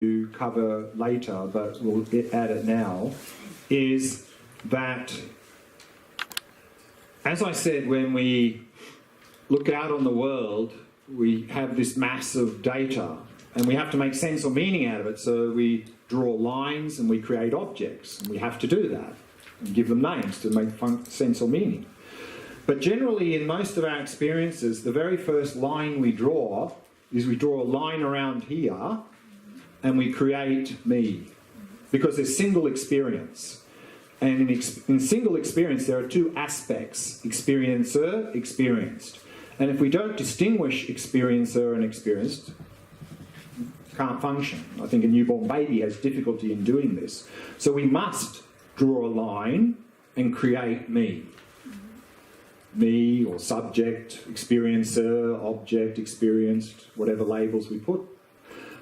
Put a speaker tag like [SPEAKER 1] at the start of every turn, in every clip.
[SPEAKER 1] to cover later, but we'll get at it now, is that, as I said, when we look out on the world, we have this mass of data, and we have to make sense or meaning out of it, so we draw lines and we create objects, and we have to do that, and give them names to make sense or meaning. But generally, in most of our experiences, the very first line we draw is we draw a line around here, and we create me, because there's single experience. And in single experience, there are two aspects: experiencer, experienced. And if we don't distinguish experiencer and experienced, can't function. I think a newborn baby has difficulty in doing this. So we must draw a line and create me. Me or subject, experiencer, object, experienced, whatever labels we put.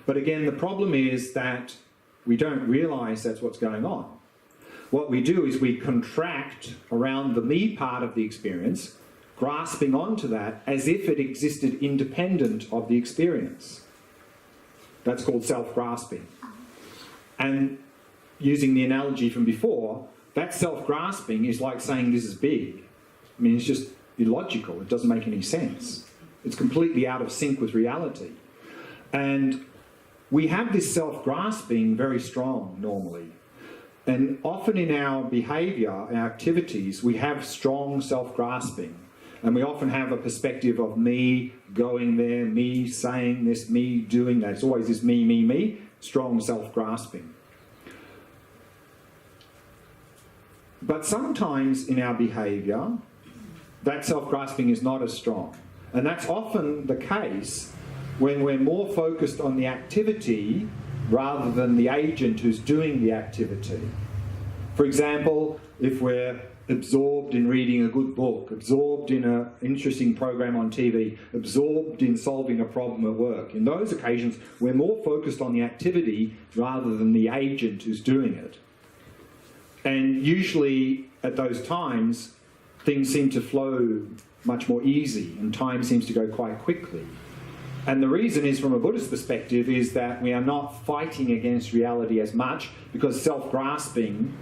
[SPEAKER 1] But again, the problem is that we don't realise that's what's going on. What we do is we contract around the me part of the experience, grasping onto that as if it existed independent of the experience. That's called self-grasping. And using the analogy from before, that self-grasping is like saying this is big. I mean, it's just illogical. It doesn't make any sense. It's completely out of sync with reality. And we have this self-grasping very strong normally. And often in our behaviour, our activities, we have strong self-grasping. And we often have a perspective of me going there, me saying this, me doing that. It's always this me, strong self-grasping. But sometimes in our behaviour, that self-grasping is not as strong. And that's often the case when we're more focused on the activity rather than the agent who's doing the activity. For example, if we're absorbed in reading a good book, absorbed in an interesting program on TV, absorbed in solving a problem at work, in those occasions we're more focused on the activity rather than the agent who's doing it. And usually at those times, things seem to flow much more easy and time seems to go quite quickly. And the reason is, from a Buddhist perspective, is that we are not fighting against reality as much because self-grasping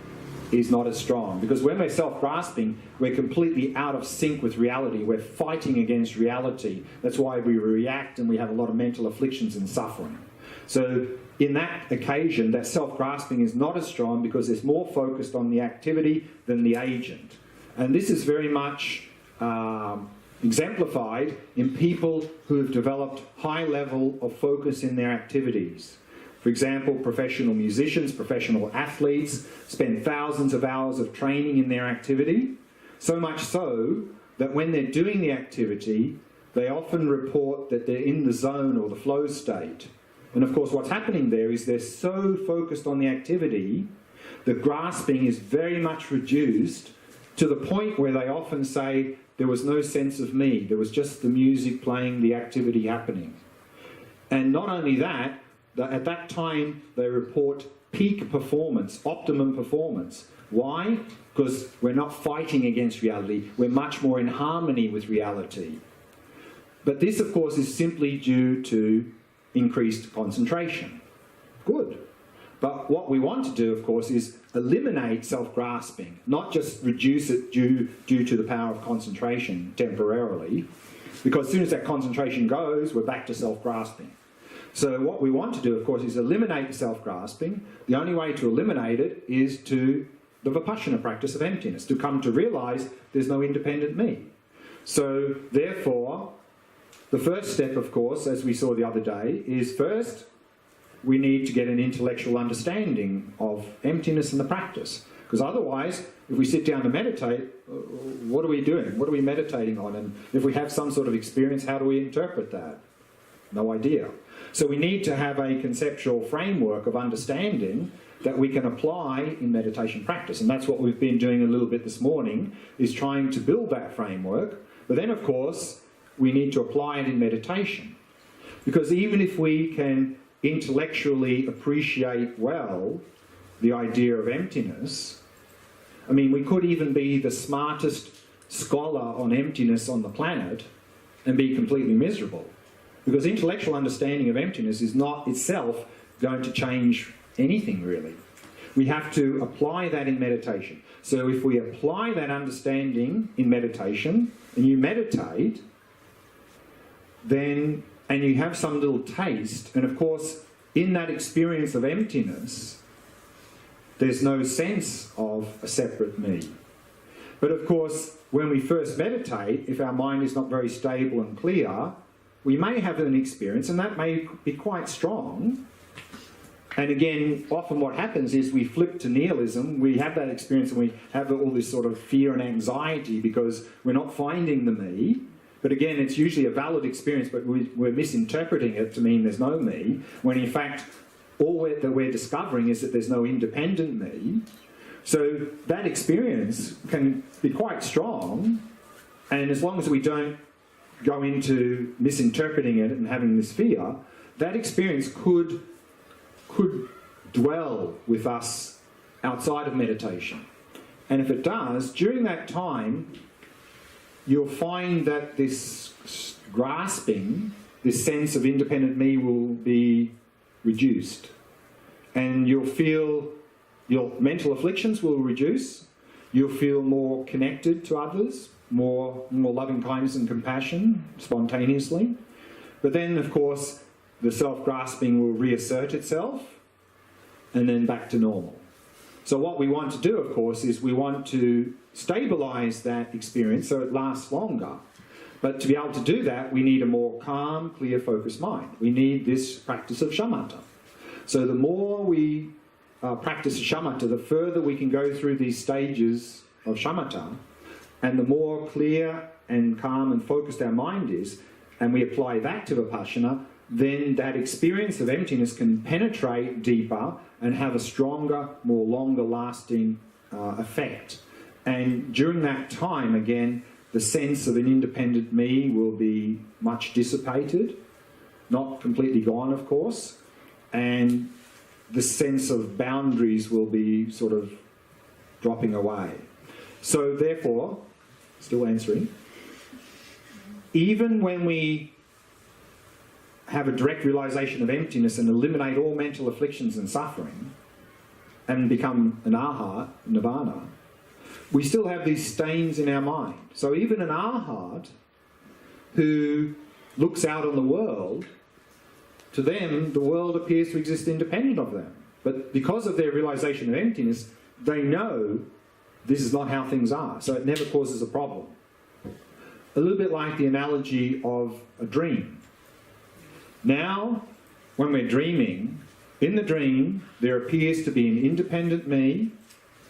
[SPEAKER 1] is not as strong. Because when we're self-grasping, we're completely out of sync with reality. We're fighting against reality. That's why we react and we have a lot of mental afflictions and suffering. So in that occasion, that self-grasping is not as strong because it's more focused on the activity than the agent. And this is very much exemplified in people who have developed high level of focus in their activities. For example, professional musicians, professional athletes spend thousands of hours of training in their activity, so much so that when they're doing the activity, they often report that they're in the zone or the flow state. And of course, what's happening there is they're so focused on the activity, the grasping is very much reduced to the point where they often say, there was no sense of me, there was just the music playing, the activity happening. And not only that, at that time they report peak performance, optimum performance. Why? Because we're not fighting against reality, we're much more in harmony with reality. But this, of course, is simply due to increased concentration. Good. But what we want to do, of course, is eliminate self-grasping, not just reduce it due to the power of concentration temporarily, because as soon as that concentration goes, we're back to self-grasping. So what we want to do, of course, is eliminate self-grasping. The only way to eliminate it is to the vipassana practice of emptiness, to come to realise there's no independent me. So therefore, the first step, of course, as we saw the other day, is first, we need to get an intellectual understanding of emptiness in the practice. Because otherwise, if we sit down to meditate, what are we doing? What are we meditating on? And if we have some sort of experience, how do we interpret that? No idea. So we need to have a conceptual framework of understanding that we can apply in meditation practice. And that's what we've been doing a little bit this morning, is trying to build that framework. But then, of course, we need to apply it in meditation. Because even if we can intellectually appreciate well the idea of emptiness, I mean, we could even be the smartest scholar on emptiness on the planet and be completely miserable. Because intellectual understanding of emptiness is not itself going to change anything really. We have to apply that in meditation. So if we apply that understanding in meditation, and you meditate, then, and you have some little taste, and of course, in that experience of emptiness, there's no sense of a separate me. But of course, when we first meditate, if our mind is not very stable and clear, we may have an experience, and that may be quite strong. And again, often what happens is we flip to nihilism, we have that experience and we have all this sort of fear and anxiety because we're not finding the me. But again, it's usually a valid experience, but we're misinterpreting it to mean there's no me, when in fact, all that we're discovering is that there's no independent me. So that experience can be quite strong, and as long as we don't go into misinterpreting it and having this fear, that experience could dwell with us outside of meditation. And if it does, during that time, you'll find that this grasping, this sense of independent me will be reduced. And you'll feel your mental afflictions will reduce. You'll feel more connected to others, more loving kindness and compassion spontaneously. But then, of course, the self-grasping will reassert itself, and then back to normal. So what we want to do, of course, is we want to stabilise that experience so it lasts longer. But to be able to do that, we need a more calm, clear, focused mind. We need this practice of shamatha. So the more we practice shamatha, the further we can go through these stages of shamatha, and the more clear and calm and focused our mind is, and we apply that to vipassana, then that experience of emptiness can penetrate deeper and have a stronger, more longer lasting effect. And during that time, again, the sense of an independent me will be much dissipated, not completely gone, of course, and the sense of boundaries will be sort of dropping away. So therefore, still answering, even when we have a direct realization of emptiness and eliminate all mental afflictions and suffering and become an arhat, nirvana, we still have these stains in our mind. So even an arhat who looks out on the world, to them the world appears to exist independent of them. But because of their realization of emptiness, they know this is not how things are, so it never causes a problem. A little bit like the analogy of a dream. Now, when we're dreaming, in the dream, there appears to be an independent me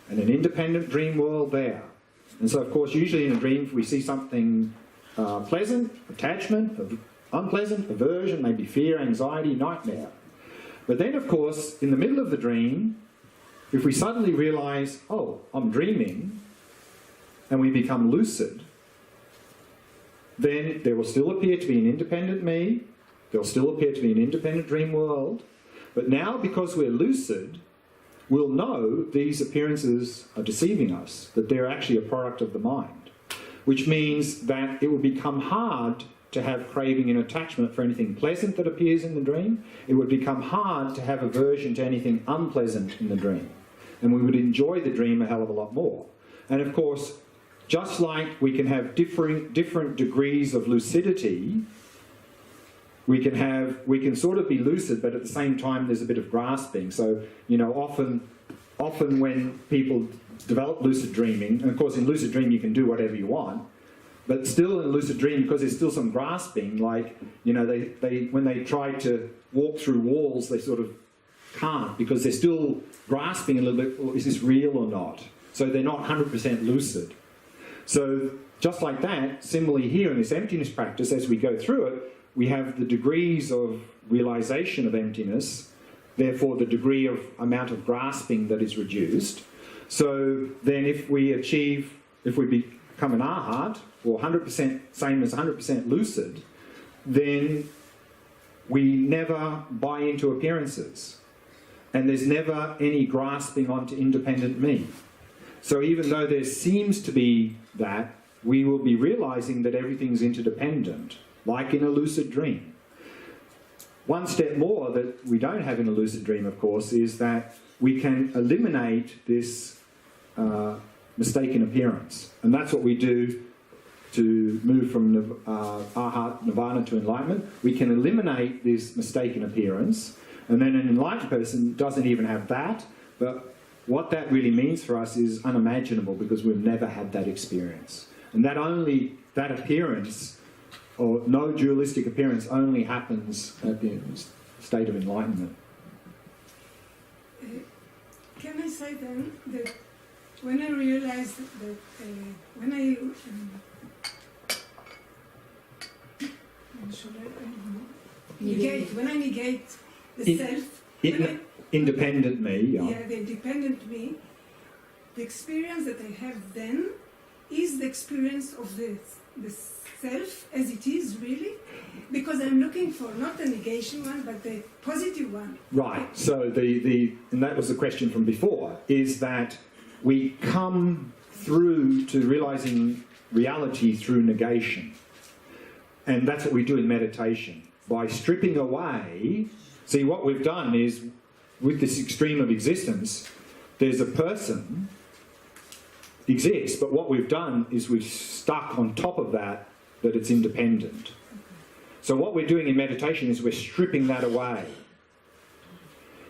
[SPEAKER 1] and an independent dream world there. And so, of course, usually in a dream, if we see something pleasant, attachment, unpleasant, aversion, maybe fear, anxiety, nightmare. But then, of course, in the middle of the dream, if we suddenly realize, oh, I'm dreaming, and we become lucid, then there will still appear to be an independent me, there will still appear to be an independent dream world, but now because we're lucid, we'll know these appearances are deceiving us, that they're actually a product of the mind, which means that it will become hard to have craving and attachment for anything pleasant that appears in the dream. It would become hard to have aversion to anything unpleasant in the dream. And we would enjoy the dream a hell of a lot more. And of course, just like we can have different degrees of lucidity, we can sort of be lucid, but at the same time there's a bit of grasping. So, you know, often when people develop lucid dreaming, and of course in lucid dream you can do whatever you want, but still in lucid dream, because there's still some grasping, like, you know, they when they try to walk through walls, they sort of can't, because they're still grasping a little bit, well, is this real or not? So they're not 100% lucid. So just like that, similarly here in this emptiness practice, as we go through it, we have the degrees of realization of emptiness, therefore the degree of amount of grasping that is reduced. So then if we become an arhat, or 100%, same as 100% lucid, then we never buy into appearances. And there's never any grasping onto independent me. So even though there seems to be that, we will be realizing that everything's interdependent, like in a lucid dream. One step more that we don't have in a lucid dream, of course, is that we can eliminate this mistaken appearance. And that's what we do to move from arhat, nirvana to enlightenment. We can eliminate this mistaken appearance, and then an enlightened person doesn't even have that, but what that really means for us is unimaginable because we've never had that experience. And that appearance, or no dualistic appearance, only happens at the state of enlightenment.
[SPEAKER 2] Can I say then that when I realized that when I negate the self,
[SPEAKER 1] independent me,
[SPEAKER 2] the independent me, the experience that I have then is the experience of the self as it is really, because I'm looking for not the negation one, but the positive one.
[SPEAKER 1] Right. So and that was the question from before, is that we come through to realizing reality through negation. And that's what we do in meditation. By stripping away, see what we've done is, with this extreme of existence, there's a person exists, but what we've done is we've stuck on top of that it's independent. So what we're doing in meditation is we're stripping that away.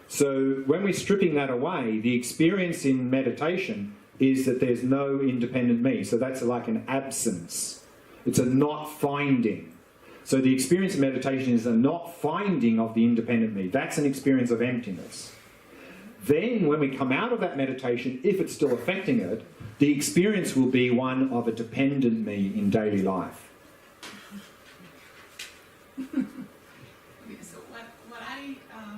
[SPEAKER 1] So when we're stripping that away, the experience in meditation is that there's no independent me. So that's like an absence. It's a not finding. So the experience in meditation is a not finding of the independent me. That's an experience of emptiness. Then when we come out of that meditation, if it's still affecting it, the experience will be one of a dependent me in daily life.
[SPEAKER 3] So what I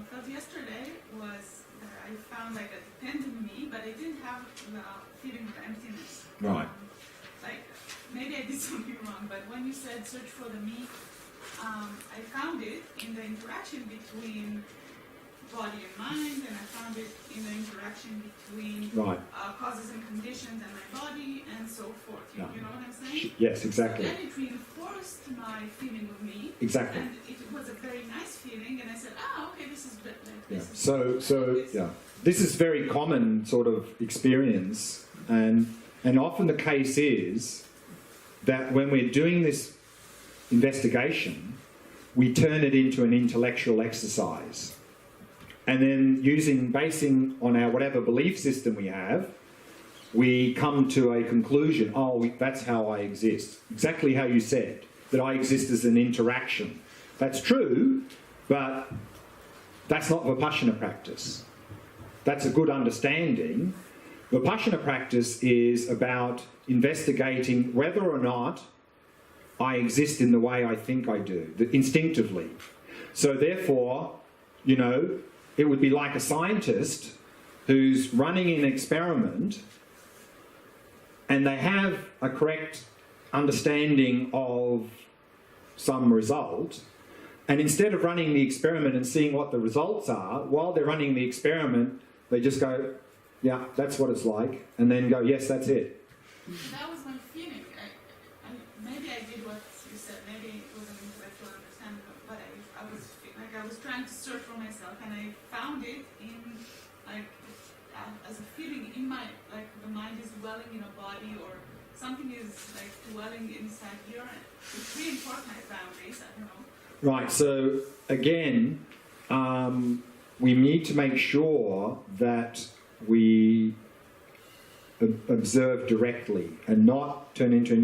[SPEAKER 3] felt yesterday was that I found like a dependent me, but I didn't have the feeling of emptiness.
[SPEAKER 1] Right.
[SPEAKER 3] Like maybe I did something wrong, but when you said search for the me, I found it in the interaction between body and mind, and I found it in the interaction between causes and conditions and my body and so forth. You know what I'm saying?
[SPEAKER 1] Yes, exactly.
[SPEAKER 3] So then it reinforced my feeling of me.
[SPEAKER 1] Exactly.
[SPEAKER 3] And it was a very nice feeling, and I said, okay, this is a bit like this.
[SPEAKER 1] This is very common sort of experience, and often the case is that when we're doing this investigation, we turn it into an intellectual exercise. And then basing on our whatever belief system we have, we come to a conclusion, that's how I exist. Exactly how you said, that I exist as an interaction. That's true, but that's not Vipassana practice. That's a good understanding. Vipassana practice is about investigating whether or not I exist in the way I think I do, instinctively. So therefore, it would be like a scientist who's running an experiment and they have a correct understanding of some result, and instead of running the experiment and seeing what the results are, while they're running the experiment, they just go, yeah, that's what it's like, and then go, yes, that's it.
[SPEAKER 3] That was my feeling. Maybe I did what you said, maybe it wasn't intellectual understanding, but I was trying to search for myself, and I found it in as a feeling in my, the mind is dwelling in a body, or something is dwelling inside here, which reinforced my boundaries. I don't know.
[SPEAKER 1] Right. So again, we need to make sure that we observe directly and not turn into an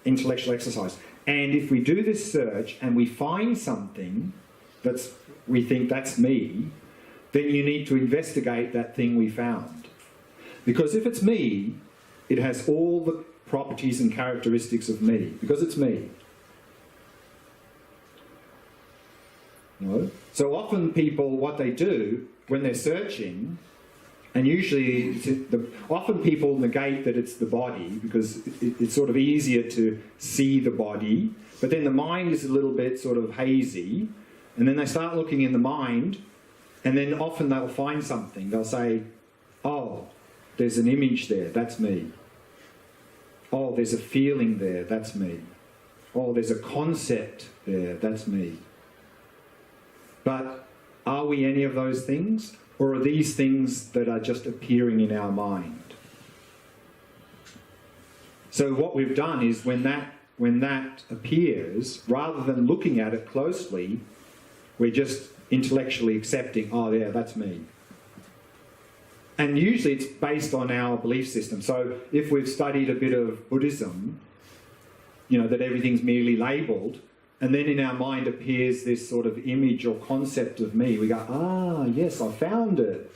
[SPEAKER 1] intellectual exercise. And if we do this search and we find something we think that's me, then you need to investigate that thing we found. Because if it's me, it has all the properties and characteristics of me, because it's me. No? So often people, what they do when they're searching, and usually often people negate that it's the body because it's sort of easier to see the body, but then the mind is a little bit sort of hazy, and then they start looking in the mind, and then often they'll find something. They'll say, oh, there's an image there, that's me. Oh, there's a feeling there, that's me. Oh, there's a concept there, that's me. But are we any of those things? Or are these things that are just appearing in our mind? So what we've done is when that appears, rather than looking at it closely, we're just intellectually accepting, oh yeah, that's me. And usually it's based on our belief system. So if we've studied a bit of Buddhism, you know, that everything's merely labelled, and then in our mind appears this sort of image or concept of me, we go, ah, yes, I found it.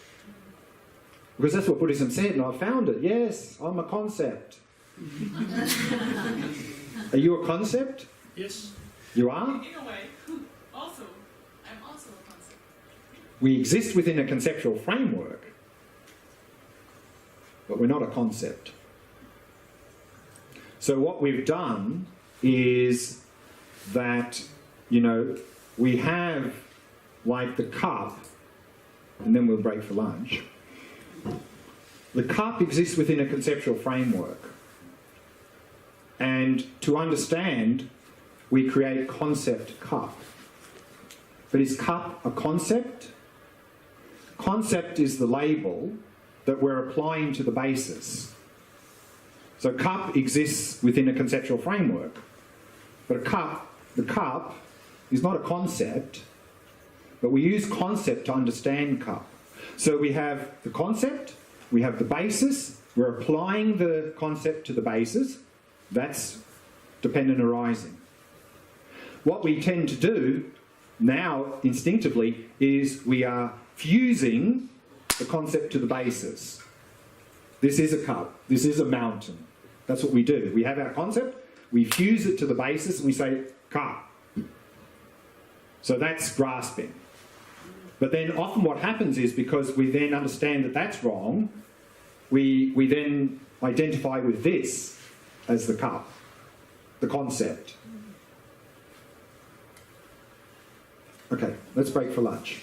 [SPEAKER 1] Because that's what Buddhism said, and I found it. Yes, I'm a concept. Are you a concept?
[SPEAKER 4] Yes.
[SPEAKER 1] You are?
[SPEAKER 3] In a way, I'm also a concept.
[SPEAKER 1] We exist within a conceptual framework, but we're not a concept. So what we've done is that, you know, we have like the cup, and then we'll break for lunch. The cup exists within a conceptual framework. And to understand, we create concept cup. But is cup a concept? Concept is the label that we're applying to the basis. So cup exists within a conceptual framework. But the cup is not a concept, but we use concept to understand cup. So we have the concept, we have the basis, we're applying the concept to the basis. That's dependent arising. What we tend to do now, instinctively, is we are fusing the concept to the basis. This is a cup. This is a mountain. That's what we do. We have our concept, we fuse it to the basis, and we say, cup. So that's grasping. But then often what happens is, because we then understand that that's wrong, we then identify with this as the cup, the concept. Okay, let's break for lunch.